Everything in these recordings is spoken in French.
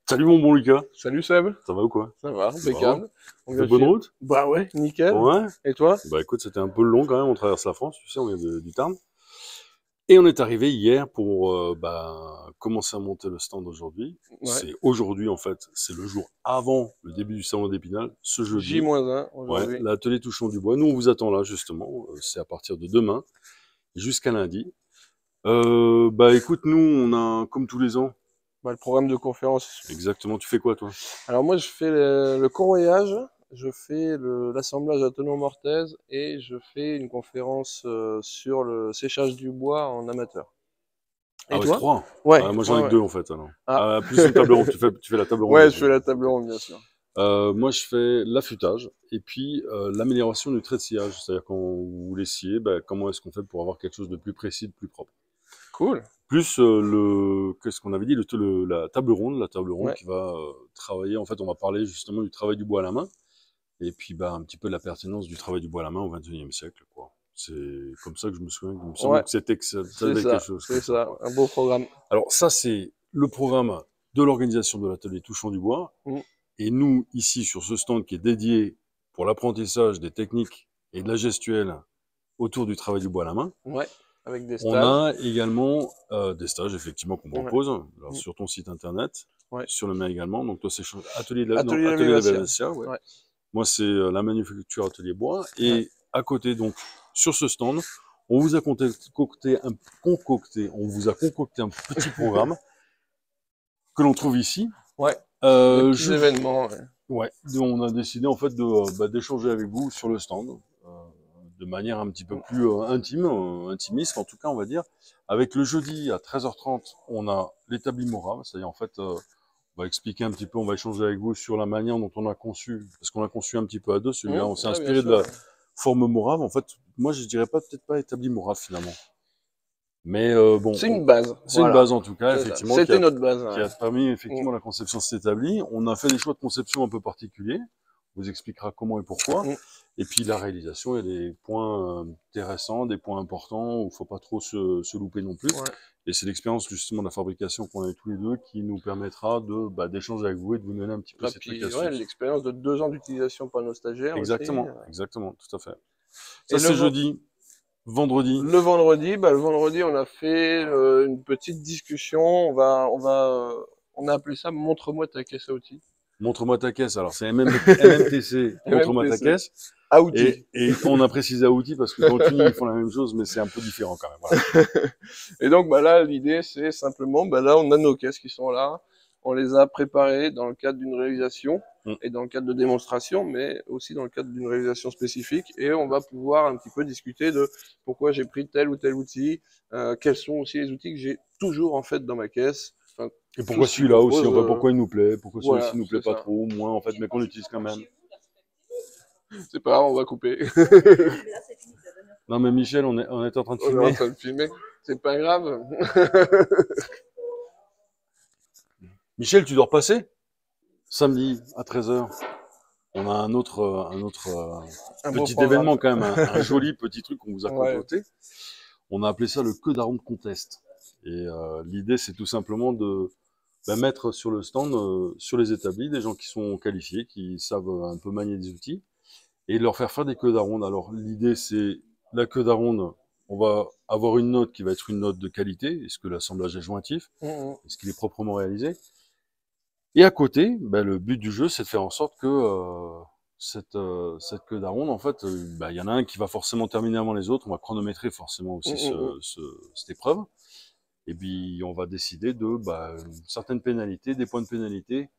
Salut mon bon Lucas, Salut Seb, ça va ou quoi? ça va, Ça va. impeccable. On De vient de bonne finir. route? Bah ouais, nickel. Ouais. Et toi? Bah écoute, c'était un peu long quand même, on traverse la France, tu sais, on vient du Tarn. Et on est arrivé hier pour commencer à monter le stand aujourd'hui. Ouais. C'est aujourd'hui en fait, c'est le jour avant le début du salon d'Épinal, ce jeudi. J-1 Ouais, aujourd'hui. l'atelier Touchons du Bois. Nous on vous attend là justement, c'est à partir de demain jusqu'à lundi. Bah écoute, nous on a comme tous les ans, Bah, le programme de conférence. exactement, tu fais quoi toi? Alors moi je fais le convoyage, je fais l'assemblage à Tenon Mortaise et je fais une conférence sur le séchage du bois en amateur. Ah Et ouais, toi? trois. Ouais, Ah, moi j'en ouais, ai que ouais. deux en fait alors. Ah, Plus une table ronde, tu fais la table ronde ouais, je aussi. fais la table Ok. ronde bien sûr. Moi, je fais l'affûtage et puis l'amélioration du trait de sciage. C'est-à-dire quand vous voulez scier, comment est-ce qu'on fait pour avoir quelque chose de plus précis, de plus propre. Cool. Plus qu'est-ce qu'on avait dit, la table ronde Ouais. qui va travailler. En fait, on va parler justement du travail du bois à la main et puis un petit peu de la pertinence du travail du bois à la main au XXIe siècle, quoi. C'est comme ça que je me souviens. Il me semble Ouais, que c'était que ça c'est avait quelque ça, chose c'est comme ça, ça. quoi. Un beau programme. Alors ça, c'est le programme de l'organisation de l'atelier Touchons du Bois. Mm. Et nous, ici, sur ce stand qui est dédié pour l'apprentissage des techniques et de la gestuelle autour du travail du bois à la main, Ouais, avec des on stages. a également des stages, effectivement, qu'on Ouais. propose alors, Mm. sur ton site internet, Ouais. sur le mien également. Donc, toi, c'est Atelier de Atelier Vévassia. Lavevacia, ouais. Ouais. Moi, c'est la manufacture Atelier Bois. Ouais. Et à côté, donc, sur ce stand, on vous a concocté on vous a concocté un petit programme que l'on trouve ici. Ouais. Des petits Je événements. Ouais. Ouais, on a décidé en fait d'échanger avec vous sur le stand de manière un petit peu plus intime, intimiste en tout cas on va dire. Avec le jeudi à 13h30, on a l'établi Morave, c'est-à-dire en fait on va expliquer un petit peu, on va échanger avec vous sur la manière dont on a conçu, parce qu'on a conçu un petit peu à deux celui-là, on s'est Ouais, bien inspiré de sûr. la forme Morave. En fait, moi je dirais peut-être pas établi Morave finalement, mais bon, C'est une base. c'est une Voilà. base en tout cas C'est ça. effectivement C'était notre base. qui Ouais. a permis Mm. effectivement la conception s'établit. On a fait des choix de conception un peu particuliers. On vous expliquera comment et pourquoi. Mm. Et puis la réalisation, il y a des points intéressants, des points importants où il ne faut pas trop se louper non plus. Ouais. Et c'est l'expérience justement de la fabrication qu'on a tous les deux qui nous permettra d'échanger avec vous et de vous donner un petit peu Et ces trucs puis, ouais, astuces. l'expérience de 2 ans d'utilisation par nos stagiaires aussi. Exactement, tout à fait. Ça Et c'est jeudi, vendredi. le vendredi, on a fait une petite discussion. On a appelé ça Montre-moi ta caisse à outils. Montre-moi ta caisse. Alors c'est MMTC, montre-moi ta MMTC. caisse. À outils. Et on a précisé à outils parce que dans le tuning, ils font la même chose, mais c'est un peu différent quand même. Voilà. Et donc, là, l'idée, c'est simplement, là, on a nos caisses qui sont là. On les a préparées dans le cadre d'une réalisation et dans le cadre de démonstration, mais aussi dans le cadre d'une réalisation spécifique. Et on va pouvoir un petit peu discuter de pourquoi j'ai pris tel ou tel outil, quels sont aussi les outils que j'ai toujours en fait dans ma caisse. Enfin, Et tout pourquoi ce qui celui-là aussi, compose. enfin, pourquoi il nous plaît, pourquoi celui-ci Voilà, nous plaît c'est pas ça. trop, moins en fait, mais qu'on utilise quand même. C'est pas grave, on va couper. Non mais Michel, on est en train de On est en filmer. train de filmer. C'est pas grave. Michel, tu dois repasser samedi à 13h. On a un autre Un beau petit programme. événement quand même, un joli petit truc qu'on vous a Ouais. concocté. On a appelé ça le queue d'aron contest. Et l'idée, c'est tout simplement de mettre sur le stand, sur les établis, des gens qui sont qualifiés, qui savent un peu manier des outils, et leur faire des queues d'aronde. Alors l'idée, c'est la queue d'aronde, on va avoir une note qui va être une note de qualité, est-ce que l'assemblage est jointif, est-ce qu'il est proprement réalisé. Et à côté, le but du jeu, c'est de faire en sorte que cette queue d'aronde, en fait, il y en a un qui va forcément terminer avant les autres. On va chronométrer forcément aussi cette épreuve. Et puis, on va décider de certaines pénalités, des points de pénalité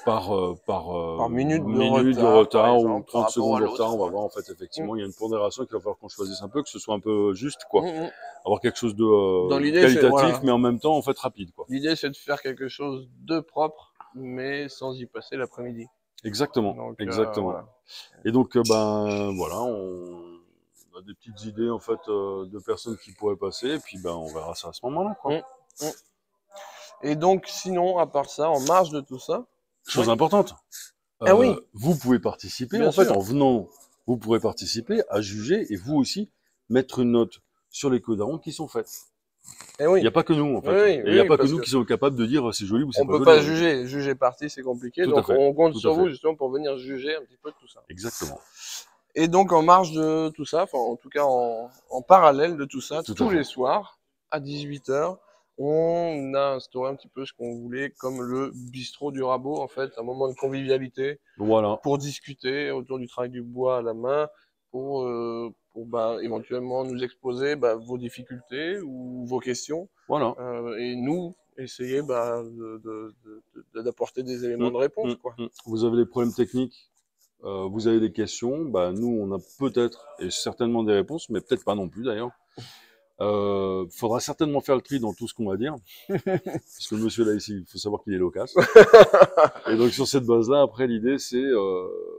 par minute de de retard, par retard ou exemple, par 30 rapport secondes à de l'autre. retard. On va Ouais. voir, en fait, effectivement, il y a une pondération qu'il va falloir qu'on choisisse un peu, que ce soit un peu juste, quoi. Mm, mm. Avoir quelque chose Dans de l'idée, c'est qualitatif, voilà. mais en même temps, en fait, rapide, quoi. L'idée, c'est de faire quelque chose de propre, mais sans y passer l'après-midi. Exactement, Donc, exactement. voilà. Et donc, voilà, on a des petites idées, en fait, de personnes qui pourraient passer, et puis, on verra ça à ce moment-là, quoi. Mm. Et donc, sinon, à part ça, en marge de tout ça. Chose Ouais. importante. Ah oui, Vous pouvez participer, bien en fait, sûr. en venant, vous pourrez participer à juger et vous aussi mettre une note sur les queues d'aronde qui sont faites. Et oui. Il n'y a pas que nous, en fait. Oui, Et il n'y a pas que parce nous qui sommes capables de dire c'est joli ou c'est on pas peut joli. pas juger. Juger partie, c'est compliqué. Tout à Donc, fait. on compte Tout à sur vous, fait. justement, pour venir juger un petit peu de tout ça. Exactement. Et donc, en marge de tout ça, enfin, en tout cas, en parallèle de tout ça, Tout à tous fait. les soirs, à 18 h, on a instauré un petit peu ce qu'on voulait comme le bistrot du rabot, en fait, un moment de convivialité Voilà. pour discuter autour du travail du bois à la main, pour bah, éventuellement nous exposer bah, vos difficultés ou vos questions, Voilà. et nous essayer bah, d'apporter des éléments de réponse, quoi. Vous avez des problèmes techniques, vous avez des questions, bah, nous, on a peut-être et certainement des réponses, mais peut-être pas non plus d'ailleurs. Faudra certainement faire le tri dans tout ce qu'on va dire, parce que le monsieur là ici, il faut savoir qu'il est loquace. Et donc sur cette base-là, après l'idée c'est,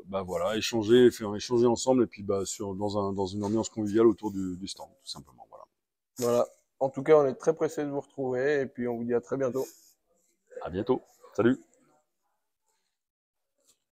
bah voilà, échanger, faire échanger ensemble et puis bah dans une ambiance conviviale autour du stand, tout simplement. Voilà. Voilà. En tout cas, on est très pressé de vous retrouver et puis on vous dit à très bientôt. À bientôt. Salut.